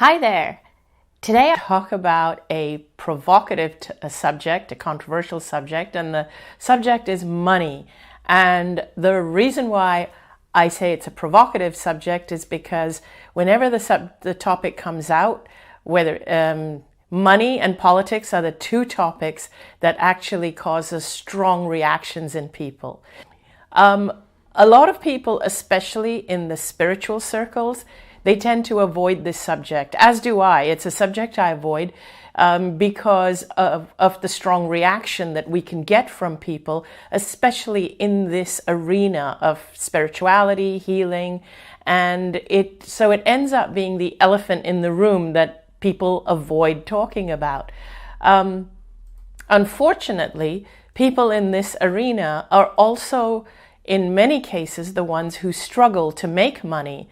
Hi there. Today I talk about a provocative subject, a controversial subject, and the subject is money. And the reason why I say it's a provocative subject is because whenever the topic comes out, whether money and politics are the two topics that actually causes strong reactions in people. A lot of people, especially in the spiritual circles, they tend to avoid this subject, as do I. It's a subject I avoid because of the strong reaction that we can get from people, especially in this arena of spirituality, healing, and so it ends up being the elephant in the room that people avoid talking about. Unfortunately, people in this arena are also, in many cases, the ones who struggle to make money.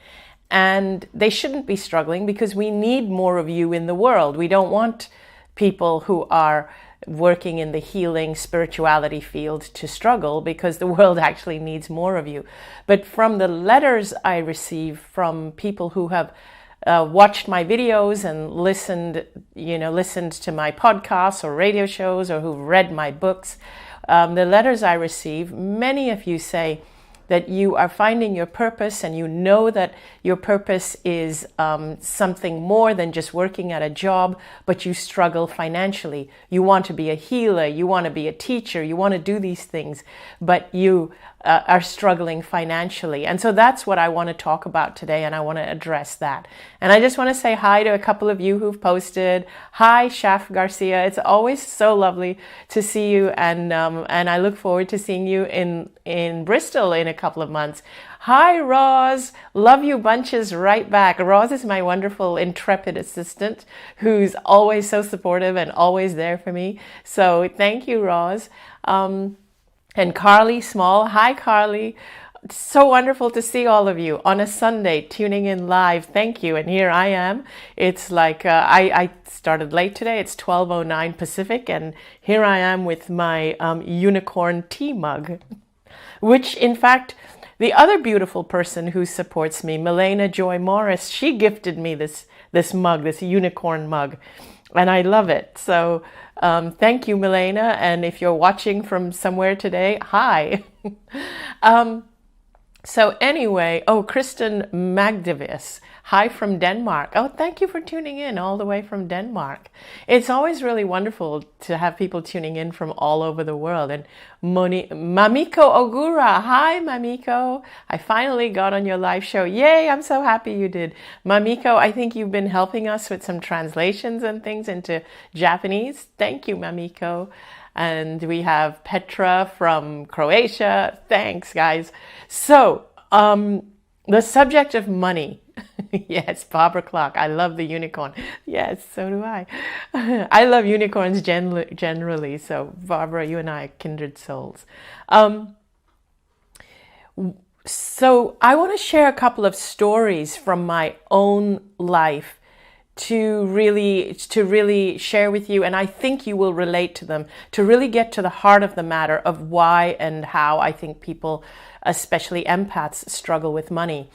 And they shouldn't be struggling because we need more of you in the world. We don't want people who are working in the healing spirituality field to struggle because the world actually needs more of you. But from the letters I receive from people who have watched my videos and listened to my podcasts or radio shows, or who've read my books, the letters I receive, many of you say that you are finding your purpose, and you know that your purpose is something more than just working at a job, but you struggle financially. You want to be a healer, you want to be a teacher, you want to do these things, but you are struggling financially. And so that's what I want to talk about today, and I want to address that. And I just want to say hi to a couple of you who've posted. Hi, Shaf Garcia. It's always so lovely to see you, and I look forward to seeing you in Bristol in a couple of months. Hi, Roz. Love you bunches right back. Roz is my wonderful, intrepid assistant who's always so supportive and always there for me. So thank you, Roz. And Carly Small. Hi, Carly. It's so wonderful to see all of you on a Sunday tuning in live. Thank you. And here I am. It's like I started late today. It's 12:09 Pacific. And here I am with my unicorn tea mug, which in fact, the other beautiful person who supports me, Milena Joy Morris, she gifted me this mug, this unicorn mug. And I love it. So thank you, Milena. And if you're watching from somewhere today, hi. So anyway, Kristen Magdavis, hi from Denmark. Oh, thank you for tuning in all the way from Denmark. It's always really wonderful to have people tuning in from all over the world. And Mamiko Ogura, hi Mamiko. I finally got on your live show. Yay, I'm so happy you did. Mamiko, I think you've been helping us with some translations and things into Japanese. Thank you, Mamiko. And we have Petra from Croatia. Thanks, guys. So, the subject of money. Yes, Barbara Clark. I love the unicorn. Yes, so do I. I love unicorns generally. So, Barbara, you and I are kindred souls. So, I want to share a couple of stories from my own life to really share with you, and I think you will relate to them, to really get to the heart of the matter of why and how I think people, especially empaths, struggle with money.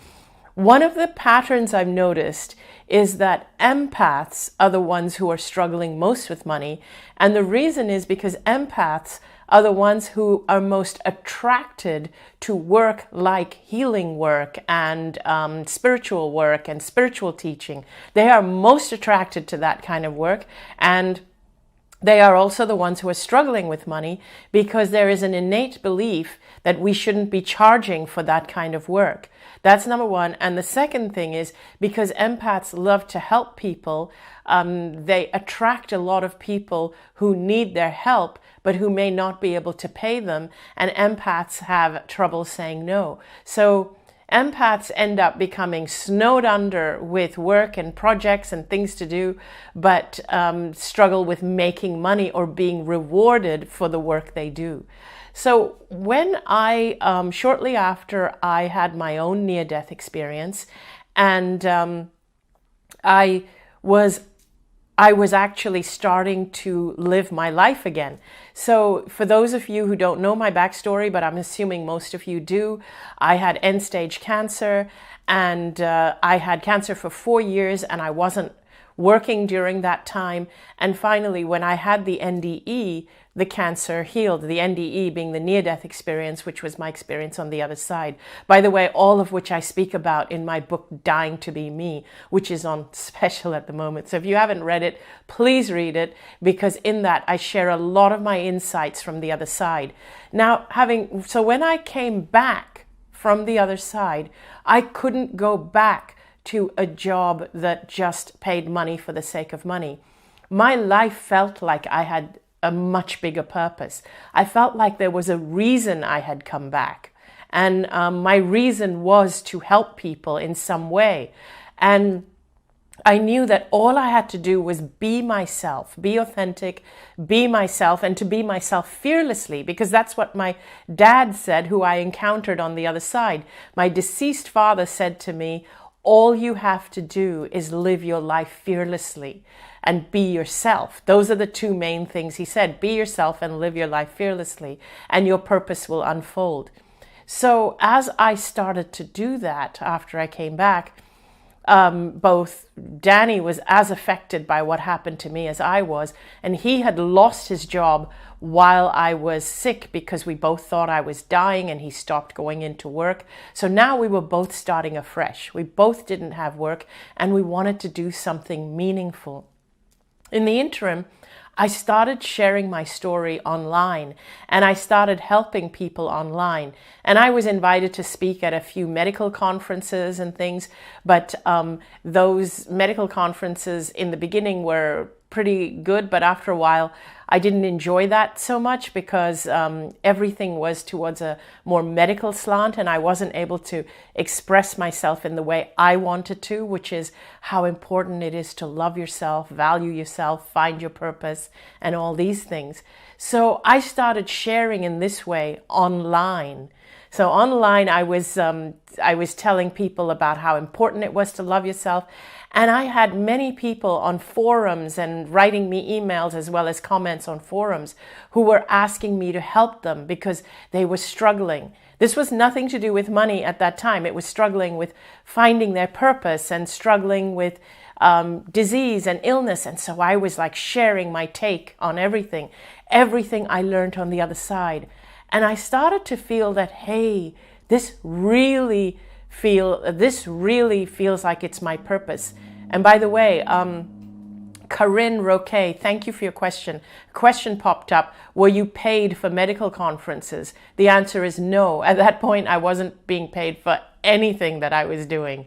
One of the patterns I've noticed is that empaths are the ones who are struggling most with money, and the reason is because empaths are the ones who are most attracted to work like healing work and spiritual work and spiritual teaching. They are most attracted to that kind of work, and they are also the ones who are struggling with money because there is an innate belief that we shouldn't be charging for that kind of work. That's number one. And the second thing is because empaths love to help people, they attract a lot of people who need their help, but who may not be able to pay them. And empaths have trouble saying no. So empaths end up becoming snowed under with work and projects and things to do, but struggle with making money or being rewarded for the work they do. So when I, shortly after I had my own near-death experience, and I was actually starting to live my life again. So for those of you who don't know my backstory, but I'm assuming most of you do, I had end-stage cancer, and I had cancer for 4 years, and I wasn't working during that time. And finally, when I had the NDE, the cancer healed. The NDE being the near-death experience, which was my experience on the other side. By the way, all of which I speak about in my book, Dying to Be Me, which is on special at the moment. So if you haven't read it, please read it, because in that I share a lot of my insights from the other side. Now, so when I came back from the other side, I couldn't go back to a job that just paid money for the sake of money. My life felt like I had a much bigger purpose. I felt like there was a reason I had come back. And my reason was to help people in some way. And I knew that all I had to do was be myself, be authentic, be myself, and to be myself fearlessly, because that's what my dad said, who I encountered on the other side. My deceased father said to me, all you have to do is live your life fearlessly and be yourself. Those are the two main things he said. Be yourself and live your life fearlessly, and your purpose will unfold. So as I started to do that after I came back, both Danny was as affected by what happened to me as I was, and he had lost his job while I was sick because we both thought I was dying, and he stopped going into work. So now we were both starting afresh. We both didn't have work, and we wanted to do something meaningful. In the interim, I started sharing my story online, and I started helping people online. And I was invited to speak at a few medical conferences and things, but those medical conferences in the beginning were pretty good, but after a while I didn't enjoy that so much because everything was towards a more medical slant, and I wasn't able to express myself in the way I wanted to, which is how important it is to love yourself, value yourself, find your purpose, and all these things. So I started sharing in this way online. So online, I was telling people about how important it was to love yourself. And I had many people on forums and writing me emails as well as comments on forums who were asking me to help them because they were struggling. This was nothing to do with money at that time. It was struggling with finding their purpose and struggling with disease and illness. And so I was like sharing my take on everything I learned on the other side. And I started to feel that, hey, this really feels like it's my purpose. And by the way, Corinne Roquet, thank you for your question. Question popped up, were you paid for medical conferences? The answer is no. At that point, I wasn't being paid for anything that I was doing.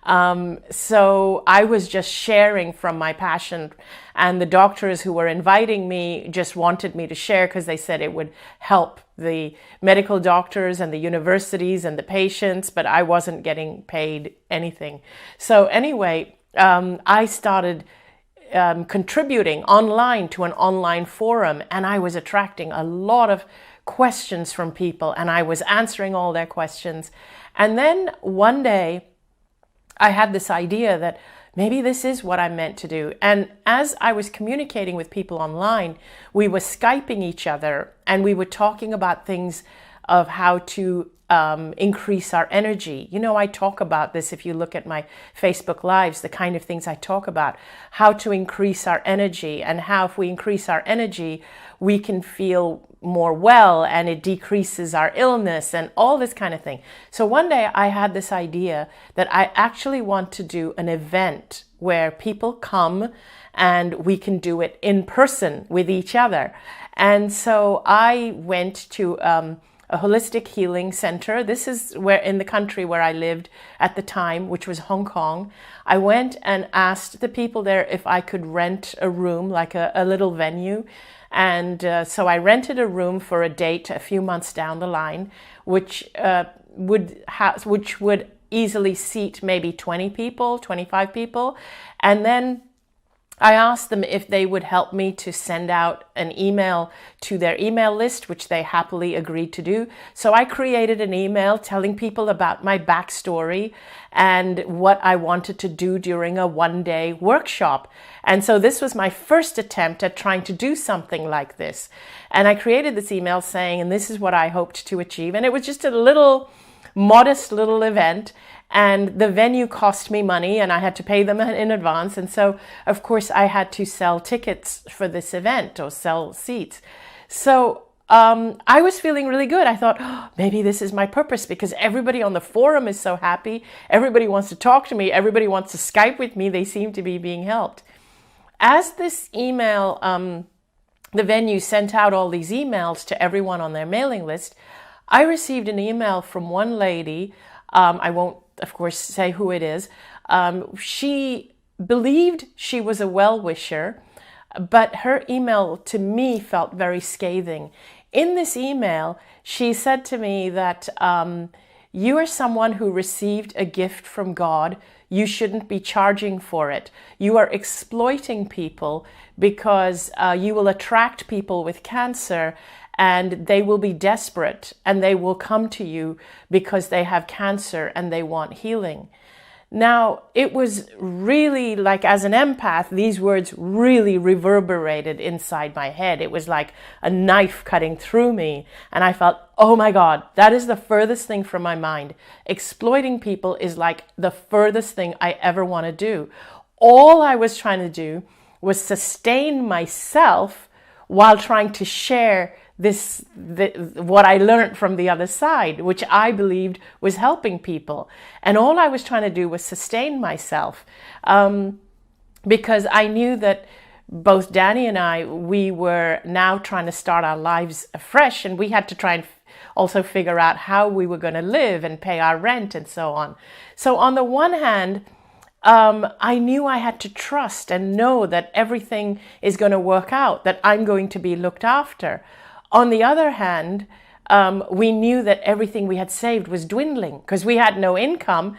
So I was just sharing from my passion, and the doctors who were inviting me just wanted me to share because they said it would help the medical doctors and the universities and the patients, but I wasn't getting paid anything. So anyway, I started contributing online to an online forum, and I was attracting a lot of questions from people, and I was answering all their questions. And then one day I had this idea that maybe this is what I'm meant to do. And as I was communicating with people online, we were Skyping each other, and we were talking about things of how to increase our energy. You know, I talk about this if you look at my Facebook Lives, the kind of things I talk about, how to increase our energy, and how if we increase our energy, we can feel more well, and it decreases our illness and all this kind of thing. So one day I had this idea that I actually want to do an event where people come and we can do it in person with each other. And so I went to a holistic healing center. This is where in the country where I lived at the time, which was Hong Kong. I went and asked the people there if I could rent a room, like a little venue. And so I rented a room for a date a few months down the line, which would easily seat maybe 20 people, 25 people. And then I asked them if they would help me to send out an email to their email list, which they happily agreed to do. So I created an email telling people about my backstory and what I wanted to do during a one-day workshop. And so this was my first attempt at trying to do something like this. And I created this email saying, and this is what I hoped to achieve. And it was just a modest little event. And the venue cost me money and I had to pay them in advance. And so, of course, I had to sell tickets for this event or sell seats. So I was feeling really good. I thought, oh, maybe this is my purpose, because everybody on the forum is so happy. Everybody wants to talk to me. Everybody wants to Skype with me. They seem to be being helped. As this email, the venue sent out all these emails to everyone on their mailing list, I received an email from one lady. I won't, of course, say who it is. She believed she was a well-wisher, but her email to me felt very scathing. In this email, she said to me that you are someone who received a gift from God. You shouldn't be charging for it. You are exploiting people because you will attract people with cancer, and they will be desperate and they will come to you because they have cancer and they want healing. Now, it was really like, as an empath, these words really reverberated inside my head. It was like a knife cutting through me. And I felt, oh my God, that is the furthest thing from my mind. Exploiting people is like the furthest thing I ever want to do. All I was trying to do was sustain myself while trying to share what I learned from the other side, which I believed was helping people. And all I was trying to do was sustain myself, because I knew that both Danny and I, we were now trying to start our lives afresh, and we had to try and also figure out how we were going to live and pay our rent and so on. So on the one hand, I knew I had to trust and know that everything is going to work out, that I'm going to be looked after. On the other hand, we knew that everything we had saved was dwindling because we had no income,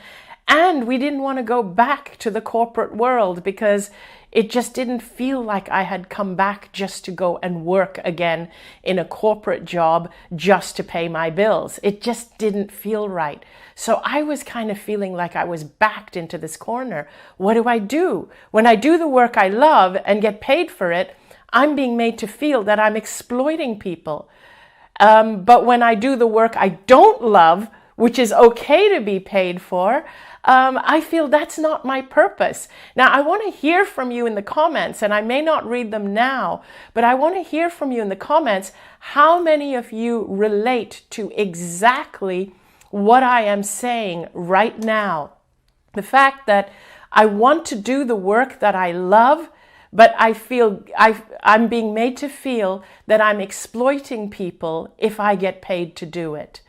and we didn't want to go back to the corporate world because it just didn't feel like I had come back just to go and work again in a corporate job just to pay my bills. It just didn't feel right. So I was kind of feeling like I was backed into this corner. What do I do? When I do the work I love and get paid for it, I'm being made to feel that I'm exploiting people. But when I do the work I don't love, which is okay to be paid for, I feel that's not my purpose. Now, I want to hear from you in the comments, and I may not read them now, but I want to hear from you in the comments how many of you relate to exactly what I am saying right now. The fact that I want to do the work that I love, but I feel I'm being made to feel that I'm exploiting people if I get paid to do it.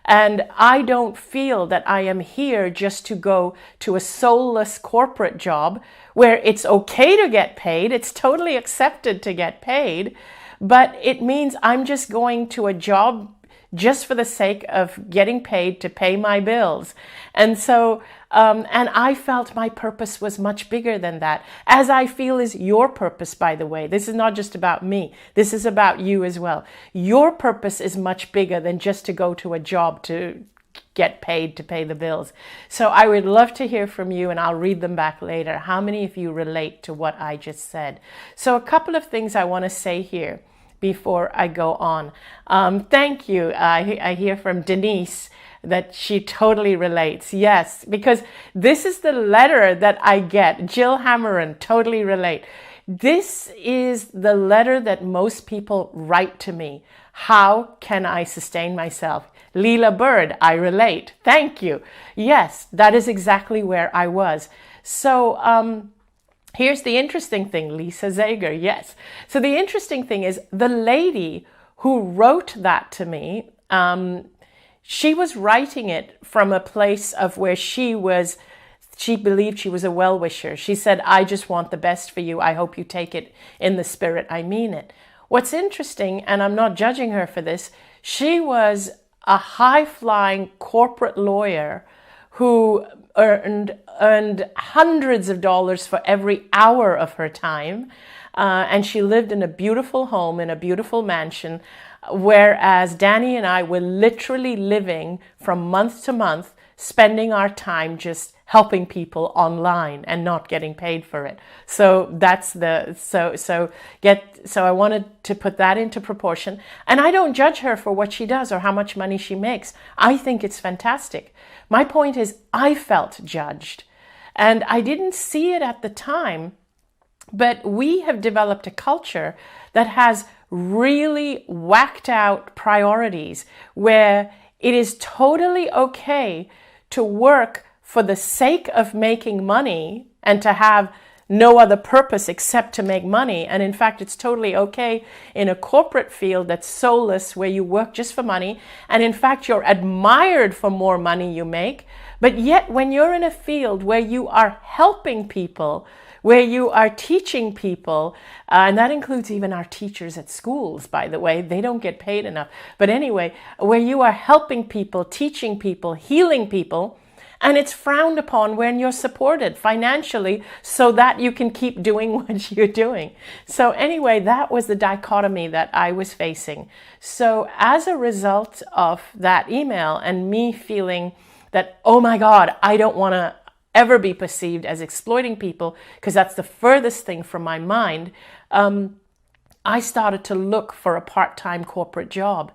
And I don't feel that I am here just to go to a soulless corporate job where it's okay to get paid. It's totally accepted to get paid, but it means I'm just going to a job just for the sake of getting paid to pay my bills. And so, and I felt my purpose was much bigger than that, as I feel is your purpose, by the way. This is not just about me. This is about you as well. Your purpose is much bigger than just to go to a job to get paid to pay the bills. So I would love to hear from you, and I'll read them back later. How many of you relate to what I just said? So a couple of things I want to say here before I go on. Thank you. I hear from Denise that she totally relates. Yes, because this is the letter that I get. Jill Hammeron, totally relate. This is the letter that most people write to me. How can I sustain myself? Leela Bird, I relate. Thank you. Yes, that is exactly where I was. So, here's the interesting thing, Lisa Zager, yes. So the interesting thing is the lady who wrote that to me, she was writing it from a place of where she believed she was a well-wisher. She said, I just want the best for you. I hope you take it in the spirit I mean it. What's interesting, and I'm not judging her for this, she was a high-flying corporate lawyer who earned hundreds of dollars for every hour of her time. And she lived in a beautiful home, in a beautiful mansion, whereas Danny and I were literally living from month to month, spending our time just helping people online and not getting paid for it. So that's so I wanted to put that into proportion. And I don't judge her for what she does or how much money she makes. I think it's fantastic. My point is, I felt judged, and I didn't see it at the time, but we have developed a culture that has really whacked out priorities where it is totally okay to work for the sake of making money and to have no other purpose except to make money. And in fact, it's totally okay in a corporate field that's soulless, where you work just for money. And in fact, you're admired for more money you make. But yet, when you're in a field where you are helping people, where you are teaching people, and that includes even our teachers at schools, by the way, they don't get paid enough. But anyway, where you are helping people, teaching people, healing people, and it's frowned upon when you're supported financially so that you can keep doing what you're doing. So anyway, that was the dichotomy that I was facing. So as a result of that email and me feeling that, oh my God, I don't want to ever be perceived as exploiting people, because that's the furthest thing from my mind, I started to look for a part-time corporate job.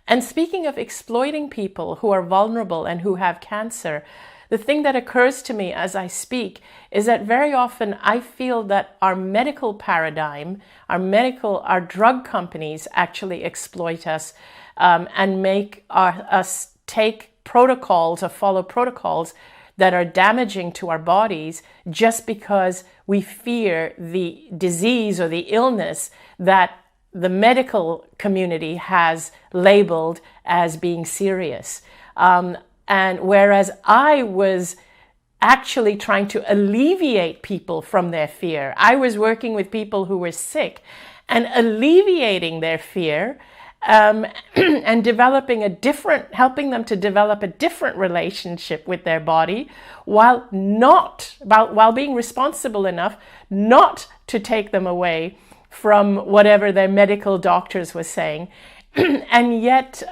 And speaking of exploiting people who are vulnerable and who have cancer, the thing that occurs to me as I speak is that very often I feel that our medical paradigm, our drug companies actually exploit us and make us take protocols or follow protocols that are damaging to our bodies just because we fear the disease or the illness that the medical community has labeled as being serious. And whereas I was actually trying to alleviate people from their fear, I was working with people who were sick and alleviating their fear, and helping them to develop a different relationship with their body, while being responsible enough not to take them away from whatever their medical doctors were saying. And yet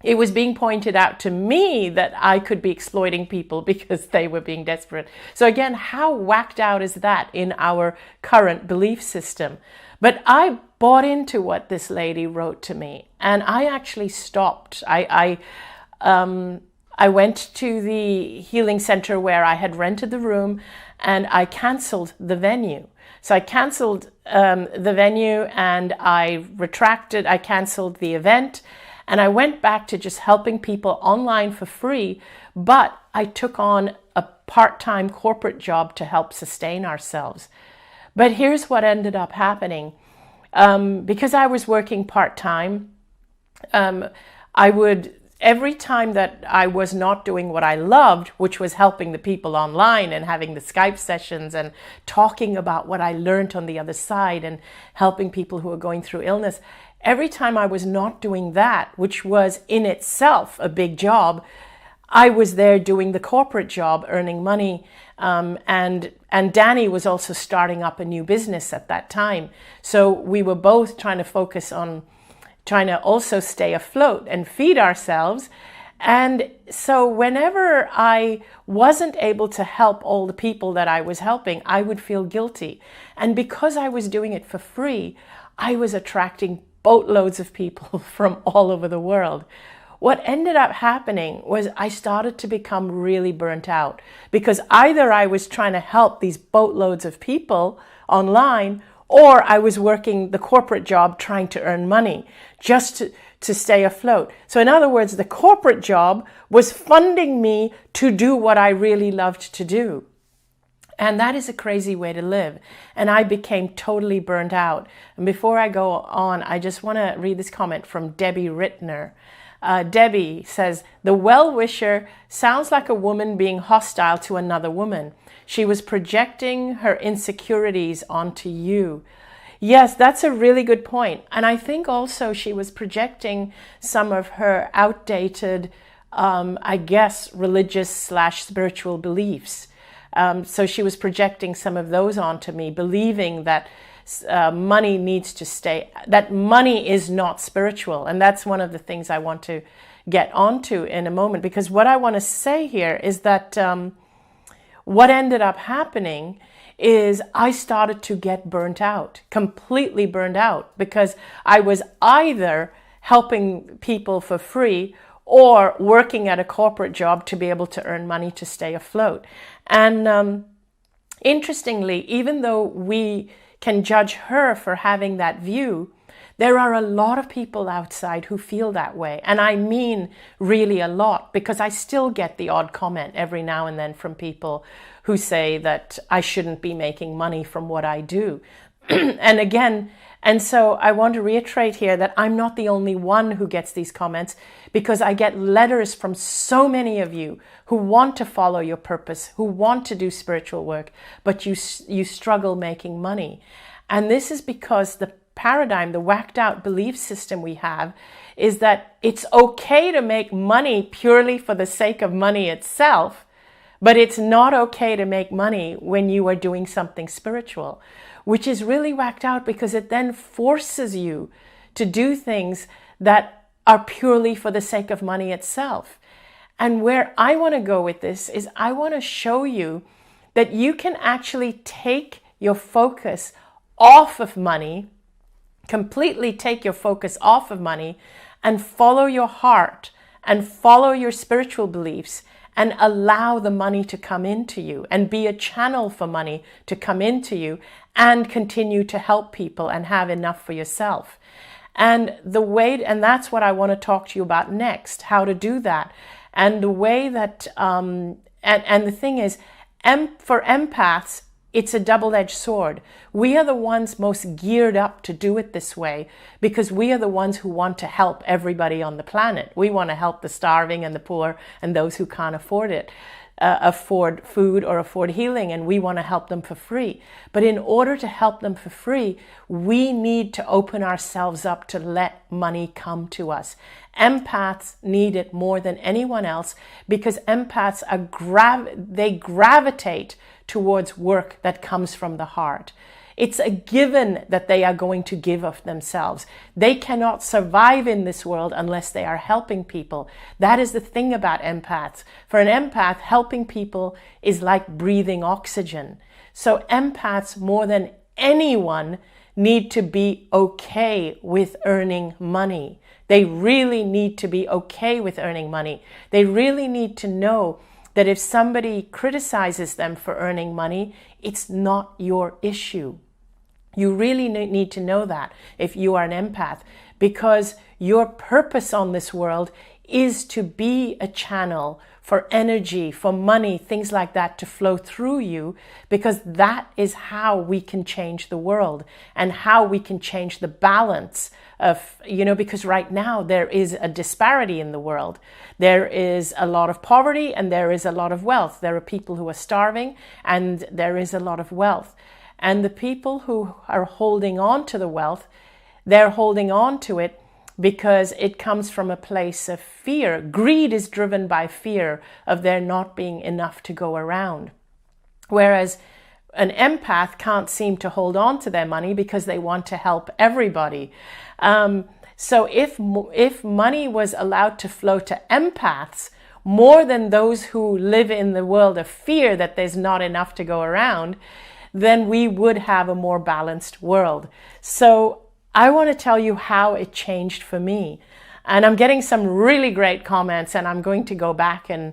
it was being pointed out to me that I could be exploiting people because they were being desperate. So again, how whacked out is that in our current belief system? But I bought into what this lady wrote to me, and I actually stopped. I went to the healing center where I had rented the room, and I canceled the venue. So I canceled the venue, and I canceled the event, and I went back to just helping people online for free, but I took on a part-time corporate job to help sustain ourselves. But here's what ended up happening. Because I was working part-time, every time that I was not doing what I loved, which was helping the people online and having the Skype sessions and talking about what I learned on the other side and helping people who are going through illness, every time I was not doing that, which was in itself a big job, I was there doing the corporate job, earning money. And Danny was also starting up a new business at that time. So we were both trying to focus on trying to also stay afloat and feed ourselves. And so whenever I wasn't able to help all the people that I was helping, I would feel guilty. And because I was doing it for free, I was attracting boatloads of people from all over the world. What ended up happening was I started to become really burnt out, because either I was trying to help these boatloads of people online, or I was working the corporate job trying to earn money just to stay afloat. So in other words, the corporate job was funding me to do what I really loved to do. And that is a crazy way to live. And I became totally burnt out. And before I go on, I just want to read this comment from Debbie Rittner. Debbie says, "The well-wisher sounds like a woman being hostile to another woman. She was projecting her insecurities onto you." Yes, that's a really good point. And I think also she was projecting some of her outdated, religious/spiritual beliefs. So she was projecting some of those onto me, believing that money needs to stay, that money is not spiritual. And that's one of the things I want to get onto in a moment, because what I want to say here is that what ended up happening is I started to get burnt out, completely burnt out, because I was either helping people for free or working at a corporate job to be able to earn money to stay afloat. And interestingly, even though we can judge her for having that view, there are a lot of people outside who feel that way. And I mean really a lot, because I still get the odd comment every now and then from people who say that I shouldn't be making money from what I do. And so I want to reiterate here that I'm not the only one who gets these comments, because I get letters from so many of you who want to follow your purpose, who want to do spiritual work, but you struggle making money. And this is because the paradigm, the whacked out belief system we have, is that it's okay to make money purely for the sake of money itself, but it's not okay to make money when you are doing something spiritual, which is really whacked out, because it then forces you to do things that are purely for the sake of money itself. And where I want to go with this is I want to show you that you can actually take your focus off of money, completely take your focus off of money, and follow your heart and follow your spiritual beliefs, and allow the money to come into you and be a channel for money to come into you, and continue to help people and have enough for yourself. And that's what I want to talk to you about next, how to do that. And the way that, and the thing is, for empaths, it's a double-edged sword. We are the ones most geared up to do it this way, because we are the ones who want to help everybody on the planet. We want to help the starving and the poor and those who can't afford it, afford food or afford healing, and we want to help them for free. But in order to help them for free, we need to open ourselves up to let money come to us. Empaths need it more than anyone else, because empaths they gravitate towards work that comes from the heart. It's a given that they are going to give of themselves. They cannot survive in this world unless they are helping people. That is the thing about empaths. For an empath, helping people is like breathing oxygen. So empaths, more than anyone, need to be okay with earning money. They really need to be okay with earning money. They really need to know that if somebody criticizes them for earning money, it's not your issue. You really need to know that if you are an empath, because your purpose on this world is to be a channel for energy, for money, things like that to flow through you, because that is how we can change the world and how we can change the balance of, because right now there is a disparity in the world. There is a lot of poverty and there is a lot of wealth. There are people who are starving and there is a lot of wealth. And the people who are holding on to the wealth, they're holding on to it because it comes from a place of fear. Greed is driven by fear of there not being enough to go around. Whereas an empath can't seem to hold on to their money because they want to help everybody. So if money was allowed to flow to empaths more than those who live in the world of fear that there's not enough to go around, then we would have a more balanced world. So I want to tell you how it changed for me. And I'm getting some really great comments, and I'm going to go back and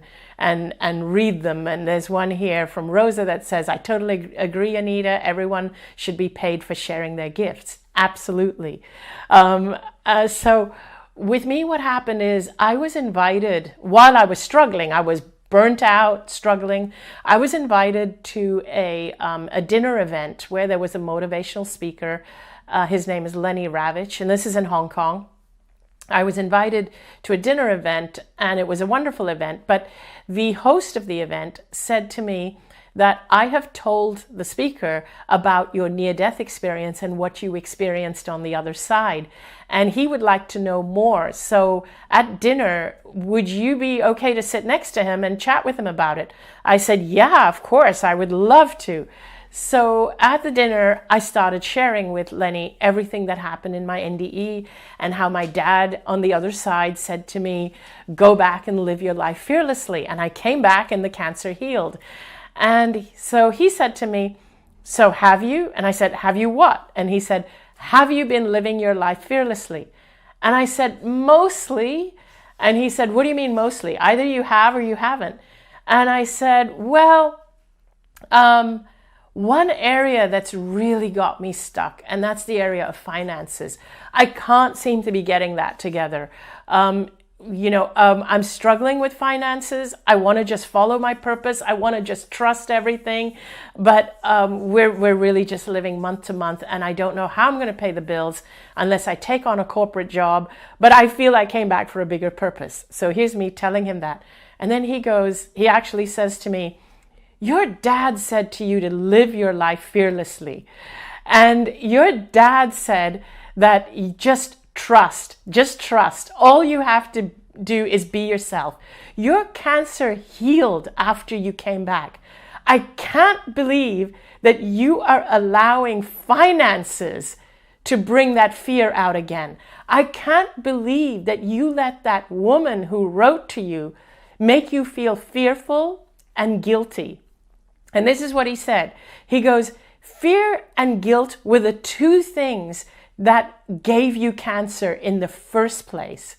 read them. And there's one here from Rosa that says, I totally agree, Anita. Everyone should be paid for sharing their gifts. Absolutely. So with me, what happened is I was invited while I was struggling. I was burnt out, struggling. I was invited to a dinner event where there was a motivational speaker. His name is Lenny Ravitch, and this is in Hong Kong. I was invited to a dinner event, and it was a wonderful event, but the host of the event said to me that I have told the speaker about your near-death experience and what you experienced on the other side, and he would like to know more. So at dinner, would you be okay to sit next to him and chat with him about it? I said, yeah, of course, I would love to. So at the dinner, I started sharing with Lenny everything that happened in my NDE and how my dad on the other side said to me, go back and live your life fearlessly. And I came back and the cancer healed. And so he said to me, so have you? And I said, have you what? And he said, have you been living your life fearlessly? And I said, mostly. And he said, what do you mean mostly? Either you have or you haven't. And I said, well, one area that's really got me stuck, and that's the area of finances. I can't seem to be getting that together. I'm struggling with finances. I want to just follow my purpose. I want to just trust everything. But we're really just living month to month, and I don't know how I'm going to pay the bills unless I take on a corporate job. But I feel I came back for a bigger purpose. So here's me telling him that. And then he actually says to me, your dad said to you to live your life fearlessly. And your dad said that you just trust. All you have to do is be yourself. Your cancer healed after you came back. I can't believe that you are allowing finances to bring that fear out again. I can't believe that you let that woman who wrote to you make you feel fearful and guilty. And this is what he said. He goes, fear and guilt were the two things that gave you cancer in the first place.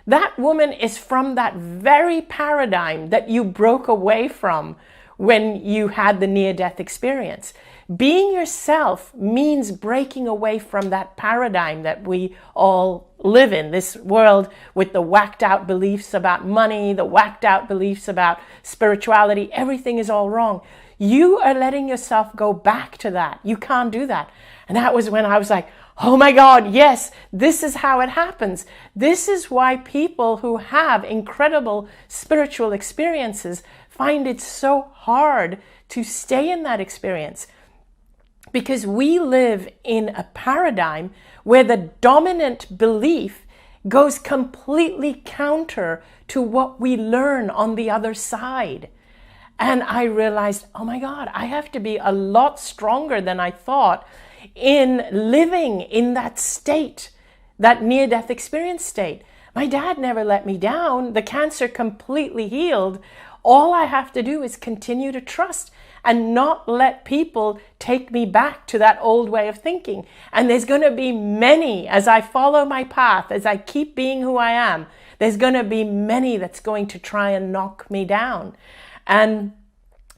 That woman is from that very paradigm that you broke away from when you had the near-death experience. Being yourself means breaking away from that paradigm that we all live in, this world with the whacked out beliefs about money, the whacked out beliefs about spirituality. Everything is all wrong. You are letting yourself go back to that. You can't do that. And that was when I was like, oh my God, yes, this is how it happens. This is why people who have incredible spiritual experiences find it so hard to stay in that experience. Because we live in a paradigm where the dominant belief goes completely counter to what we learn on the other side. And I realized, oh my God, I have to be a lot stronger than I thought in living in that state, that near-death experience state. My dad never let me down. The cancer completely healed. All I have to do is continue to trust and not let people take me back to that old way of thinking. And there's going to be many, as I follow my path, as I keep being who I am, there's going to be many that's going to try and knock me down. And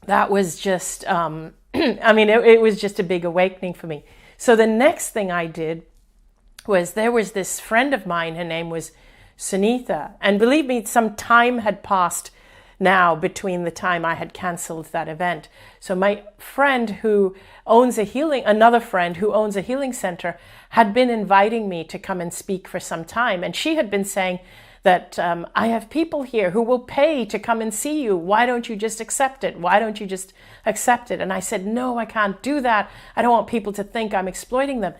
that was just, it was just a big awakening for me. So the next thing I did was, there was this friend of mine, her name was Sunitha. And believe me, some time had passed now between the time I had canceled that event. So my friend who owns another friend who owns a healing center had been inviting me to come and speak for some time. And she had been saying that I have people here who will pay to come and see you. Why don't you just accept it? Why don't you just accept it? And I said, no, I can't do that. I don't want people to think I'm exploiting them.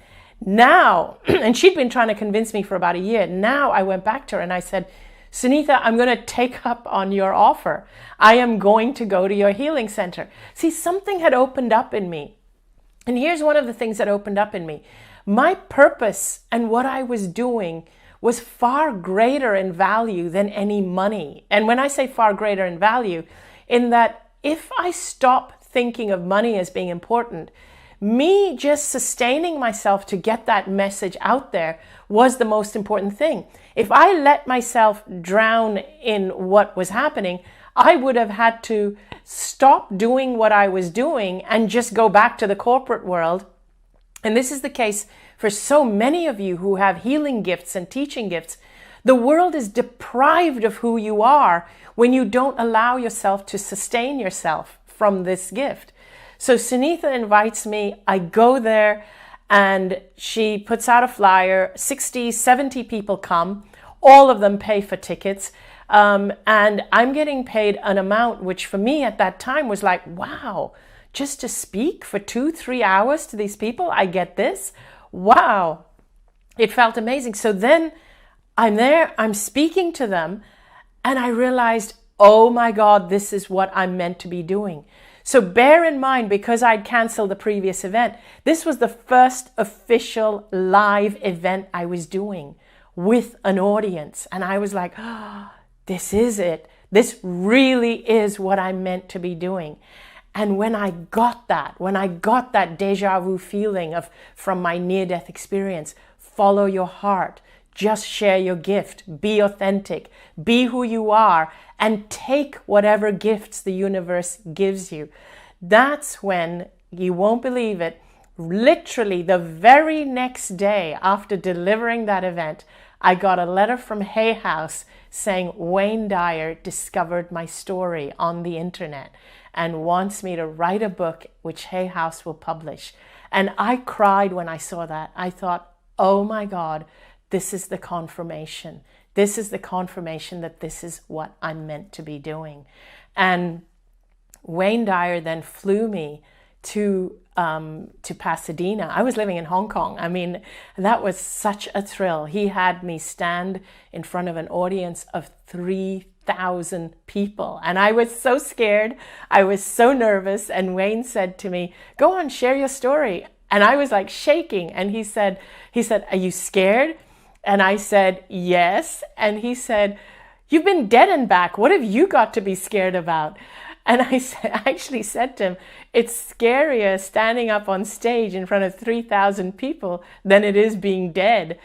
Now, and she'd been trying to convince me for about a year. Now I went back to her and I said, Sunitha, I'm going to take up on your offer. I am going to go to your healing center. See, something had opened up in me. And here's one of the things that opened up in me. My purpose and what I was doing was far greater in value than any money. And when I say far greater in value, in that if I stop thinking of money as being important, me just sustaining myself to get that message out there was the most important thing. If I let myself drown in what was happening, I would have had to stop doing what I was doing and just go back to the corporate world. And this is the case for so many of you who have healing gifts and teaching gifts. The world is deprived of who you are when you don't allow yourself to sustain yourself from this gift. So Sunitha invites me, I go there, and she puts out a flyer. 60, 70 people come. All of them pay for tickets. And I'm getting paid an amount which for me at that time was like, wow, just to speak for 2-3 hours to these people, I get this? Wow. It felt amazing. So then I'm there, I'm speaking to them, and I realized, oh my God, this is what I'm meant to be doing. So bear in mind, because I'd canceled the previous event, this was the first official live event I was doing with an audience. And I was like, oh, this is it. This really is what I'm meant to be doing. And when I got that deja vu feeling from my near-death experience, follow your heart, just share your gift, be authentic, be who you are, and take whatever gifts the universe gives you. That's when, you won't believe it, literally the very next day after delivering that event, I got a letter from Hay House saying Wayne Dyer discovered my story on the internet and wants me to write a book which Hay House will publish. And I cried when I saw that. I thought, oh my God, this is the confirmation. This is the confirmation that this is what I'm meant to be doing. And Wayne Dyer then flew me to Pasadena. I was living in Hong Kong. I mean, that was such a thrill. He had me stand in front of an audience of 3,000 people. And I was so scared. I was so nervous. And Wayne said to me, go on, share your story. And I was like shaking. And he said, are you scared? And I said, yes. And he said, you've been dead and back. What have you got to be scared about? And I actually said to him, it's scarier standing up on stage in front of 3,000 people than it is being dead,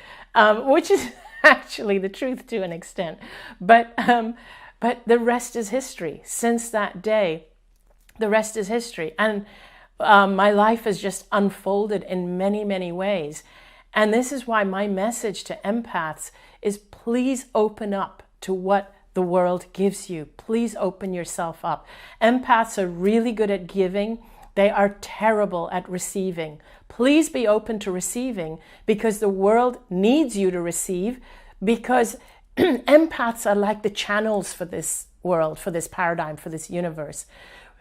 which is actually the truth to an extent. But the rest is history. Since that day, the rest is history. And my life has just unfolded in many, many ways. And this is why my message to empaths is, please open up to what the world gives you. Please open yourself up. Empaths are really good at giving. They are terrible at receiving. Please be open to receiving, because the world needs you to receive, because empaths are like the channels for this world, for this paradigm, for this universe.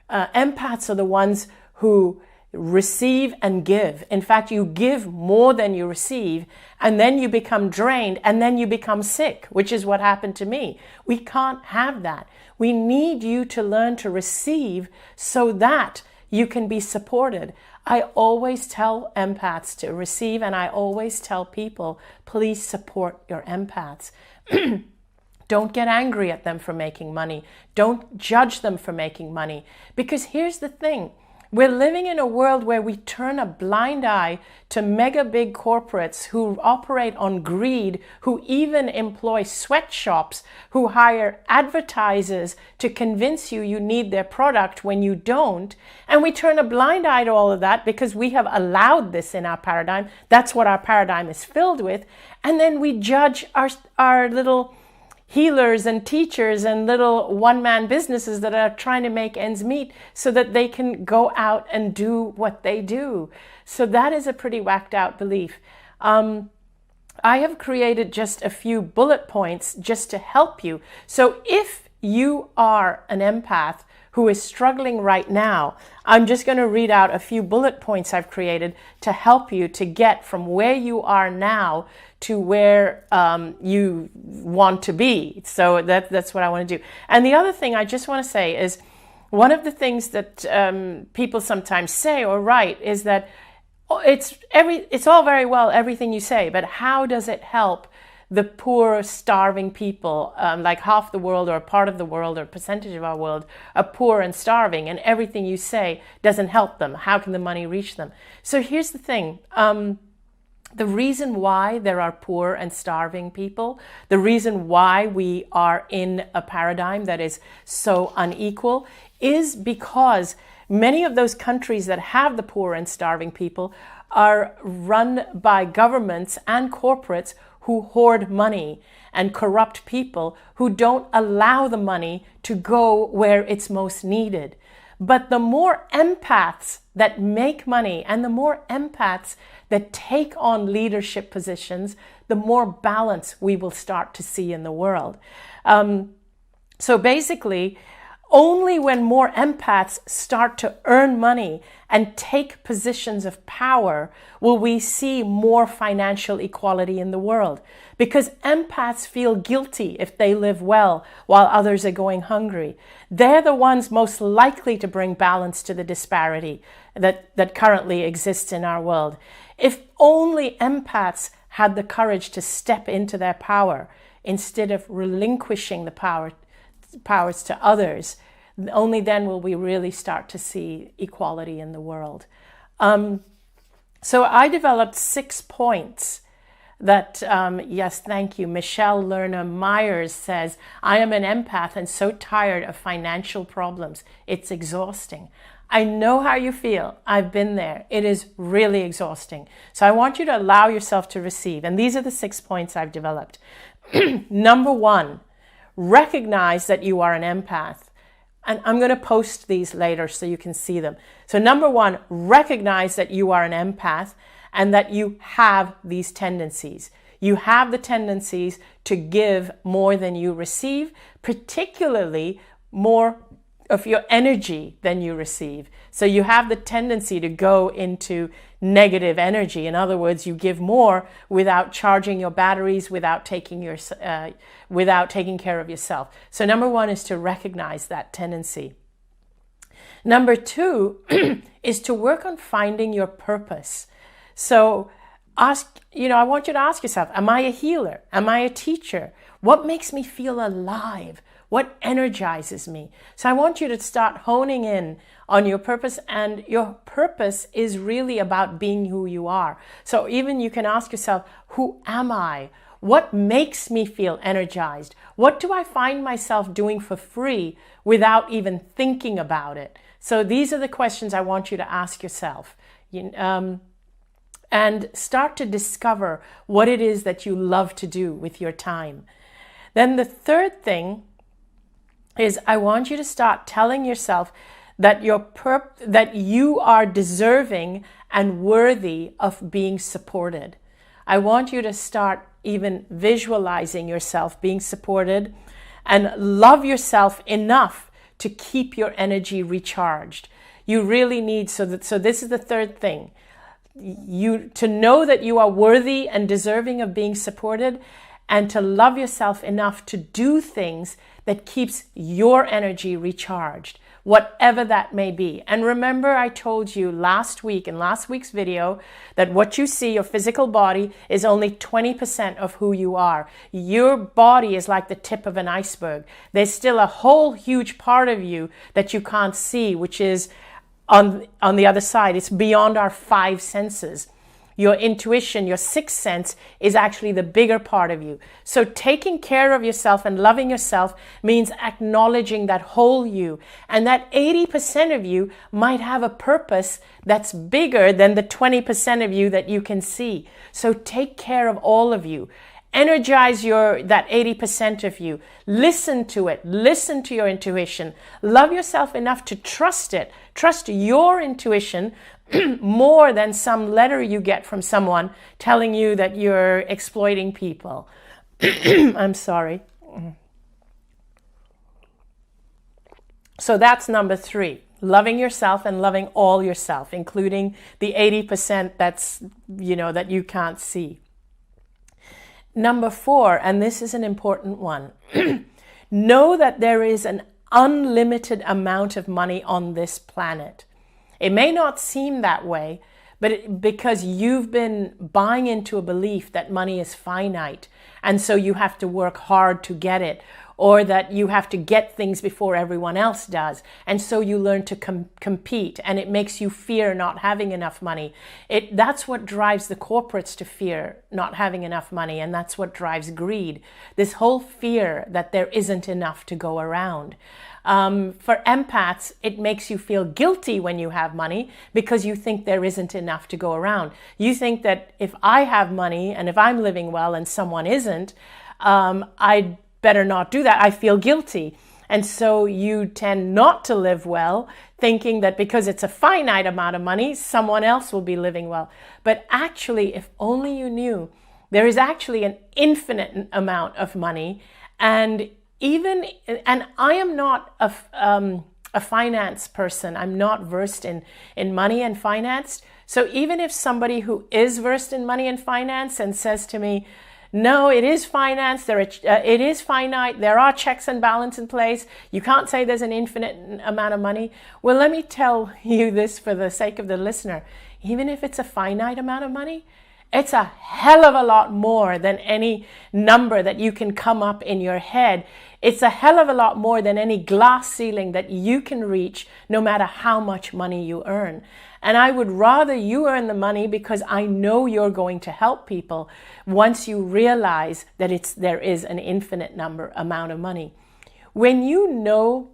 Empaths are the ones who receive and give. In fact, you give more than you receive, and then you become drained, and then you become sick, which is what happened to me. We can't have that. We need you to learn to receive so that you can be supported. I always tell empaths to receive, and I always tell people, please support your empaths. Don't get angry at them for making money. Don't judge them for making money. Because here's the thing. We're living in a world where we turn a blind eye to mega big corporates who operate on greed, who even employ sweatshops, who hire advertisers to convince you you need their product when you don't. And we turn a blind eye to all of that because we have allowed this in our paradigm. That's what our paradigm is filled with. And then we judge our little healers and teachers and little one-man businesses that are trying to make ends meet so that they can go out and do what they do. So that is a pretty whacked out belief. I have created just a few bullet points just to help you. So if you are an empath who is struggling right now, I'm just going to read out a few bullet points I've created to help you to get from where you are now to where you want to be. So that's what I want to do. And the other thing I just want to say is, one of the things that people sometimes say or write is that it's all very well, everything you say, but how does it help the poor, starving people, like half the world or a part of the world or a percentage of our world are poor and starving, and everything you say doesn't help them? How can the money reach them? So here's the thing. The reason why there are poor and starving people, the reason why we are in a paradigm that is so unequal, is because many of those countries that have the poor and starving people are run by governments and corporates who hoard money and corrupt people who don't allow the money to go where it's most needed. But the more empaths that make money and the more empaths that take on leadership positions, the more balance we will start to see in the world. So basically, only when more empaths start to earn money and take positions of power will we see more financial equality in the world. Because empaths feel guilty if they live well while others are going hungry. They're the ones most likely to bring balance to the disparity that currently exists in our world. If only empaths had the courage to step into their power instead of relinquishing the powers to others, Only then will we really start to see equality in the world. So I developed 6 points that, yes, thank you. Michelle Lerner Myers says, I am an empath and so tired of financial problems. It's exhausting. I know how you feel. I've been there. It is really exhausting. So I want you to allow yourself to receive. And these are the 6 points I've developed. Number 1, recognize that you are an empath. And I'm going to post these later so you can see them. So number 1, recognize that you are an empath and that you have these tendencies. You have the tendencies to give more than you receive, particularly more of your energy than you receive. So you have the tendency to go into negative energy. In other words, you give more without charging your batteries, without taking care of yourself. So number 1 is to recognize that tendency. Number 2 is to work on finding your purpose. So I want you to ask yourself, am I a healer? Am I a teacher? What makes me feel alive? What energizes me? So I want you to start honing in on your purpose, and your purpose is really about being who you are. So even you can ask yourself, who am I? What makes me feel energized? What do I find myself doing for free without even thinking about it? So these are the questions I want you to ask yourself. And start to discover what it is that you love to do with your time. Then the third thing is I want you to start telling yourself that that you are deserving and worthy of being supported. I want you to start even visualizing yourself being supported and love yourself enough to keep your energy recharged. You really need, so this is the third thing. To know that you are worthy and deserving of being supported, and to love yourself enough to do things that keeps your energy recharged, whatever that may be. And remember, I told you last week in last week's video that what you see, your physical body, is only 20% of who you are. Your body is like the tip of an iceberg. There's still a whole huge part of you that you can't see, which is on the other side. It's beyond our 5 senses. Your intuition, your 6th sense, is actually the bigger part of you. So taking care of yourself and loving yourself means acknowledging that whole you, and that 80% of you might have a purpose that's bigger than the 20% of you that you can see. So take care of all of you. Energize that 80% of you. Listen to it. Listen to your intuition. Love yourself enough to trust it. Trust your intuition more than some letter you get from someone telling you that you're exploiting people. I'm sorry. So that's number 3. Loving yourself and loving all yourself, including the 80% that you can't see. Number 4, and this is an important one, know that there is an unlimited amount of money on this planet. It may not seem that way, but because you've been buying into a belief that money is finite, and so you have to work hard to get it, or that you have to get things before everyone else does, and so you learn to compete, and it makes you fear not having enough money. That's what drives the corporates to fear not having enough money, and that's what drives greed. This whole fear that there isn't enough to go around. For empaths, it makes you feel guilty when you have money because you think there isn't enough to go around. You think that if I have money and if I'm living well and someone isn't, I'd better not do that. I feel guilty. And so you tend not to live well, thinking that because it's a finite amount of money, someone else will be living well. But actually, if only you knew, there is actually an infinite amount of money. And I am not a finance person. I'm not versed in money and finance. So even if somebody who is versed in money and finance and says to me, no, it is finance, it is finite, there are checks and balance in place, you can't say there's an infinite amount of money. Well, let me tell you this for the sake of the listener. Even if it's a finite amount of money, It's a hell of a lot more than any number that you can come up in your head. It's a hell of a lot more than any glass ceiling that you can reach, no matter how much money you earn. And I would rather you earn the money, because I know you're going to help people once you realize that there is an infinite amount of money. When you know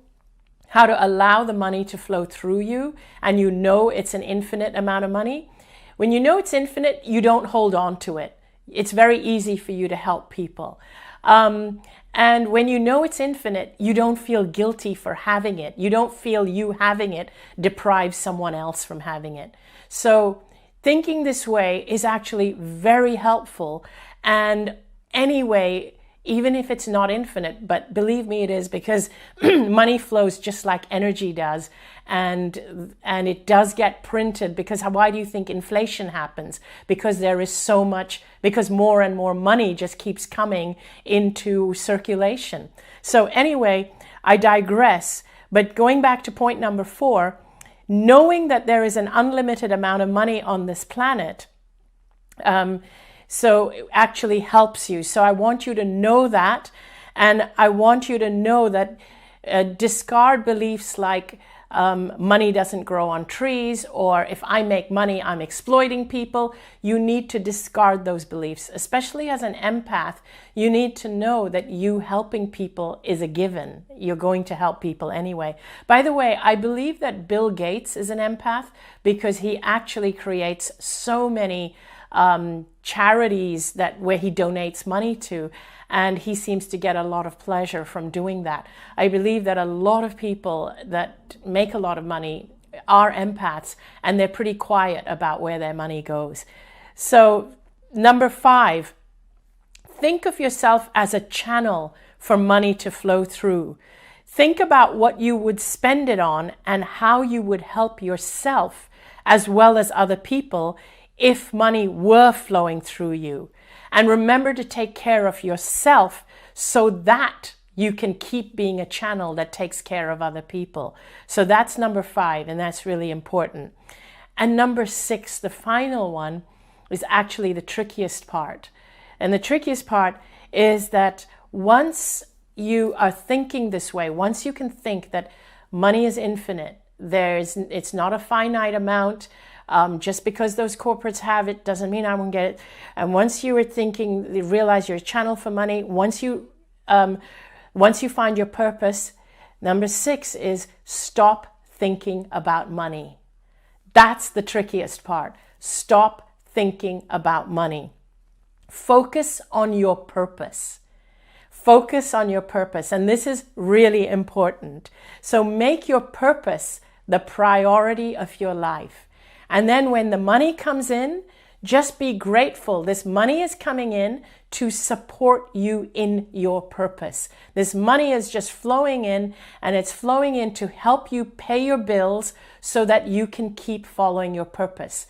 how to allow the money to flow through you, and you know it's an infinite amount of money, when you know it's infinite, you don't hold on to it. It's very easy for you to help people. And when you know it's infinite, you don't feel guilty for having it. You don't feel you having it deprives someone else from having it. So thinking this way is actually very helpful. And anyway, even if it's not infinite, but believe me, it is, because money flows just like energy does. And it does get printed, because why do you think inflation happens? Because there is so much, because more and more money just keeps coming into circulation. So anyway, I digress. But going back to point number 4, knowing that there is an unlimited amount of money on this planet, so it actually helps you. So I want you to know that, and I want you to know that discard beliefs like money doesn't grow on trees, or if I make money, I'm exploiting people. You need to discard those beliefs. Especially as an empath, you need to know that you helping people is a given. You're going to help people anyway. By the way, I believe that Bill Gates is an empath, because he actually creates so many charities where he donates money to, and he seems to get a lot of pleasure from doing that. I believe that a lot of people that make a lot of money are empaths, and they're pretty quiet about where their money goes. So number 5, think of yourself as a channel for money to flow through. Think about what you would spend it on and how you would help yourself as well as other people if money were flowing through you. And remember to take care of yourself so that you can keep being a channel that takes care of other people. So that's number 5, and that's really important. And number 6, the final one, is actually the trickiest part. And the trickiest part is that once you are thinking this way, once you can think that money is infinite, it's not a finite amount. Just because those corporates have it doesn't mean I won't get it. And once you are thinking, you realize you're a channel for money. Once you find your purpose, number 6 is stop thinking about money. That's the trickiest part. Stop thinking about money. Focus on your purpose. Focus on your purpose. And this is really important. So make your purpose the priority of your life. And then when the money comes in, just be grateful. This money is coming in to support you in your purpose. This money is just flowing in, and it's flowing in to help you pay your bills so that you can keep following your purpose.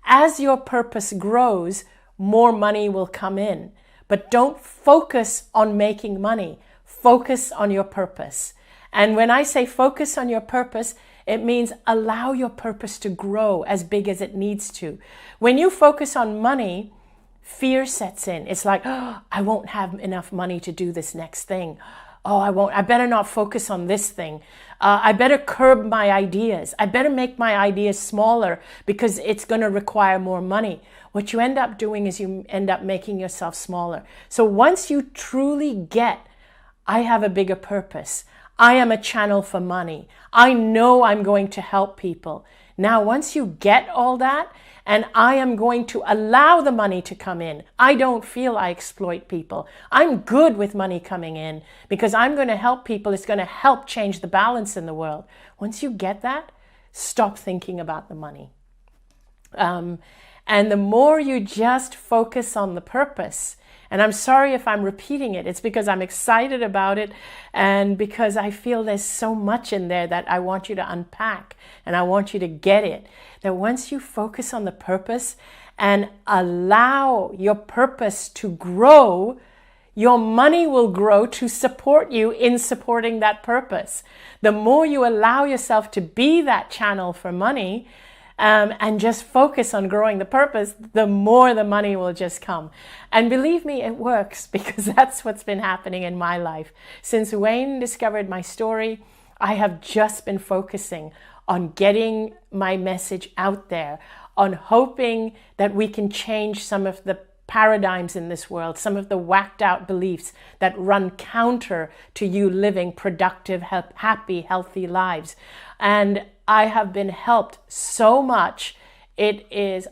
As your purpose grows, more money will come in. But don't focus on making money. Focus on your purpose. And when I say focus on your purpose, it means allow your purpose to grow as big as it needs to. When you focus on money, fear sets in. It's like, oh, I won't have enough money to do this next thing. Oh, I better not focus on this thing. I better curb my ideas. I better make my ideas smaller because it's going to require more money. What you end up doing is you end up making yourself smaller. So once you truly get, I have a bigger purpose. I am a channel for money. I know I'm going to help people. Now, once you get all that, and I am going to allow the money to come in. I don't feel I exploit people. I'm good with money coming in because I'm going to help people. It's going to help change the balance in the world. Once you get that, stop thinking about the money. And the more you just focus on the purpose, and I'm sorry if I'm repeating it. It's because I'm excited about it and because I feel there's so much in there that I want you to unpack and I want you to get it. That once you focus on the purpose and allow your purpose to grow, your money will grow to support you in supporting that purpose. The more you allow yourself to be that channel for money, and just focus on growing the purpose, the more the money will just come. And believe me, it works, because that's what's been happening in my life. Since Wayne discovered my story, I have just been focusing on getting my message out there, on hoping that we can change some of the paradigms in this world, some of the whacked out beliefs that run counter to you living productive, happy, healthy lives. And I have been helped so much. It is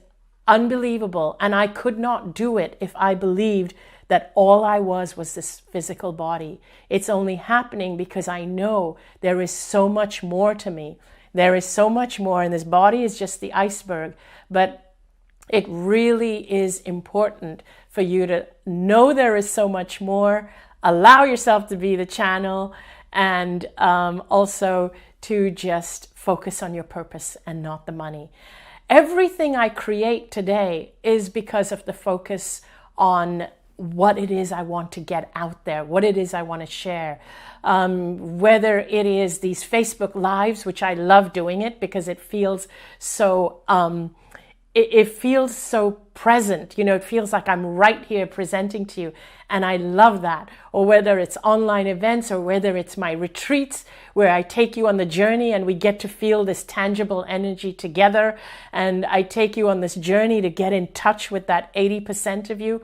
unbelievable. And I could not do it if I believed that all I was this physical body. It's only happening because I know there is so much more to me. There is so much more, and this body is just the iceberg. But it really is important for you to know there is so much more, allow yourself to be the channel, and also to just focus on your purpose and not the money. Everything I create today is because of the focus on what it is I want to get out there, what it is I want to share. Whether it is these Facebook Lives, which I love doing it because it feels so it feels so present. It feels like I'm right here presenting to you, and I love that. Or whether it's online events, or whether it's my retreats where I take you on the journey and we get to feel this tangible energy together, and I take you on this journey to get in touch with that 80% of you.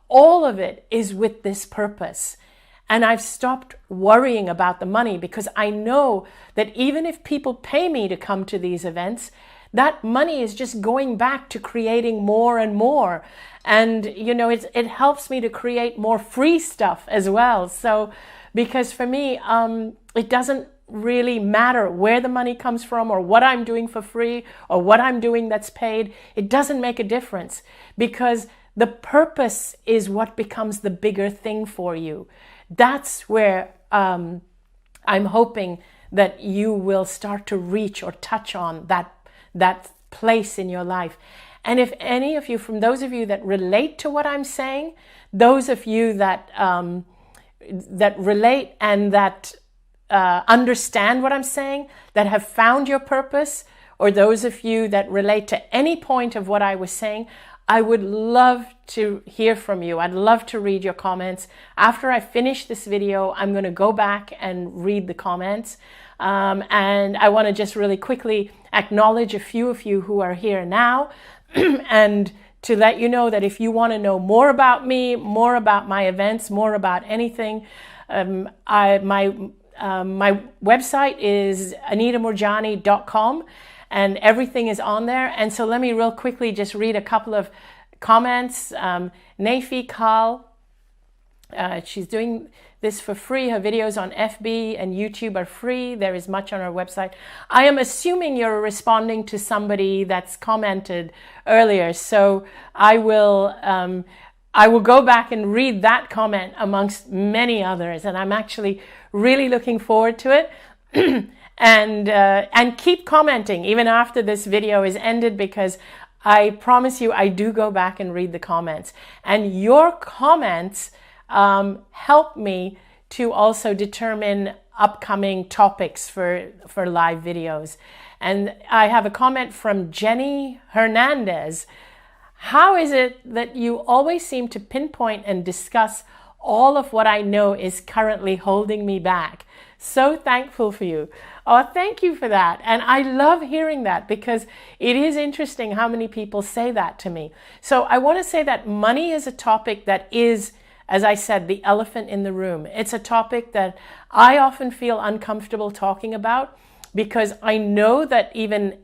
All of it is with this purpose. And I've stopped worrying about the money, because I know that even if people pay me to come to these events, that money is just going back to creating more and more. And, it helps me to create more free stuff as well. So, because for me, it doesn't really matter where the money comes from, or what I'm doing for free, or what I'm doing that's paid. It doesn't make a difference, because the purpose is what becomes the bigger thing for you. That's where I'm hoping that you will start to reach or touch on that place in your life. And if any of you, from those of you that relate to what I'm saying, those of you that that relate and that understand what I'm saying, that have found your purpose, or those of you that relate to any point of what I was saying, I would love to hear from you. I'd love to read your comments. After I finish this video, I'm going to go back and read the comments. And I want to just really quickly acknowledge a few of you who are here now and to let you know that if you want to know more about me, more about my events, more about anything, my website is anitamoorjani.com. And everything is on there. And so let me real quickly just read a couple of comments. Nafi Kal, she's doing this for free. Her videos on FB and YouTube are free. There is much on her website. I am assuming you're responding to somebody that's commented earlier. So I will go back and read that comment amongst many others. And I'm actually really looking forward to it. And keep commenting even after this video is ended, because I promise you I do go back and read the comments. And your comments help me to also determine upcoming topics for live videos. And I have a comment from Jenny Hernandez. How is it that you always seem to pinpoint and discuss all of what I know is currently holding me back? So thankful for you. Oh, thank you for that. And I love hearing that, because it is interesting how many people say that to me. So I want to say that money is a topic that is, as I said, the elephant in the room. It's a topic that I often feel uncomfortable talking about, because I know that even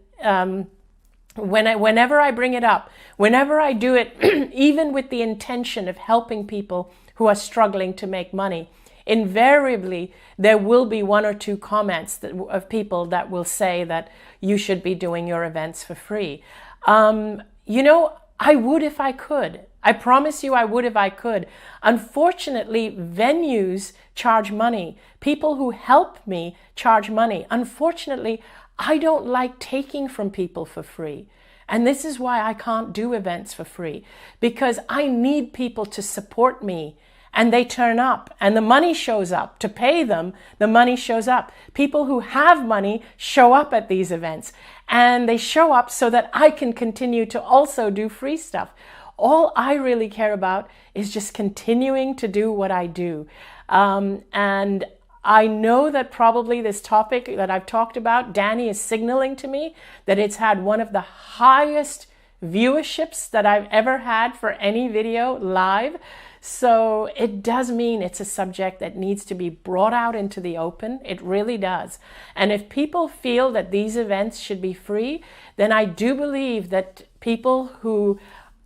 whenever I bring it up, whenever I do it, even with the intention of helping people who are struggling to make money, invariably there will be one or two comments of people that will say that you should be doing your events for free. I would if I could. I promise you I would if I could. Unfortunately, venues charge money. People who help me charge money. Unfortunately, I don't like taking from people for free. And this is why I can't do events for free, because I need people to support me. and they turn up and the money shows up to pay them. The money shows up. People who have money show up at these events, and they show up so that I can continue to also do free stuff. All I really care about is just continuing to do what I do. And I know that probably this topic that I've talked about, Danny is signaling to me that it's had one of the highest viewerships that I've ever had for any video live. So it does mean it's a subject that needs to be brought out into the open. It really does. And if people feel that these events should be free, then I do believe that people who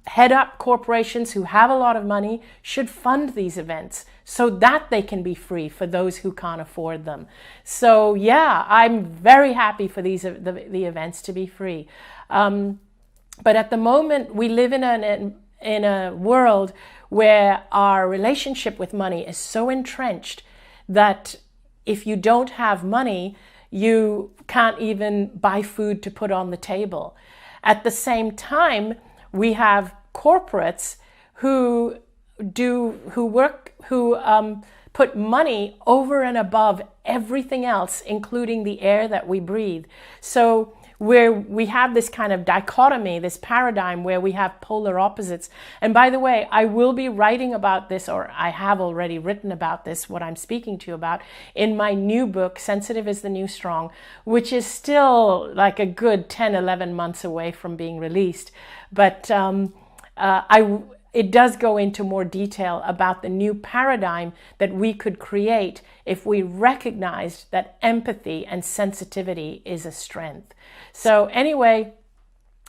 head up corporations who have a lot of money should fund these events so that they can be free for those who can't afford them. So yeah, I'm very happy for the events to be free. But at the moment, we live in a world where our relationship with money is so entrenched that if you don't have money, you can't even buy food to put on the table. At the same time, we have corporates who put money over and above everything else, including the air that we breathe. So where we have this kind of dichotomy, this paradigm where we have polar opposites. And by the way, I will be writing about this, or I have already written about this, what I'm speaking to you about, in my new book, Sensitive is the New Strong, which is still like a good 10, 11 months away from being released. But it does go into more detail about the new paradigm that we could create if we recognized that empathy and sensitivity is a strength. So anyway,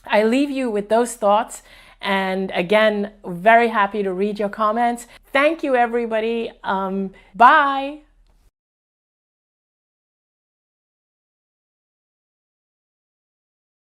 I leave you with those thoughts. And again, very happy to read your comments. Thank you, everybody. Bye.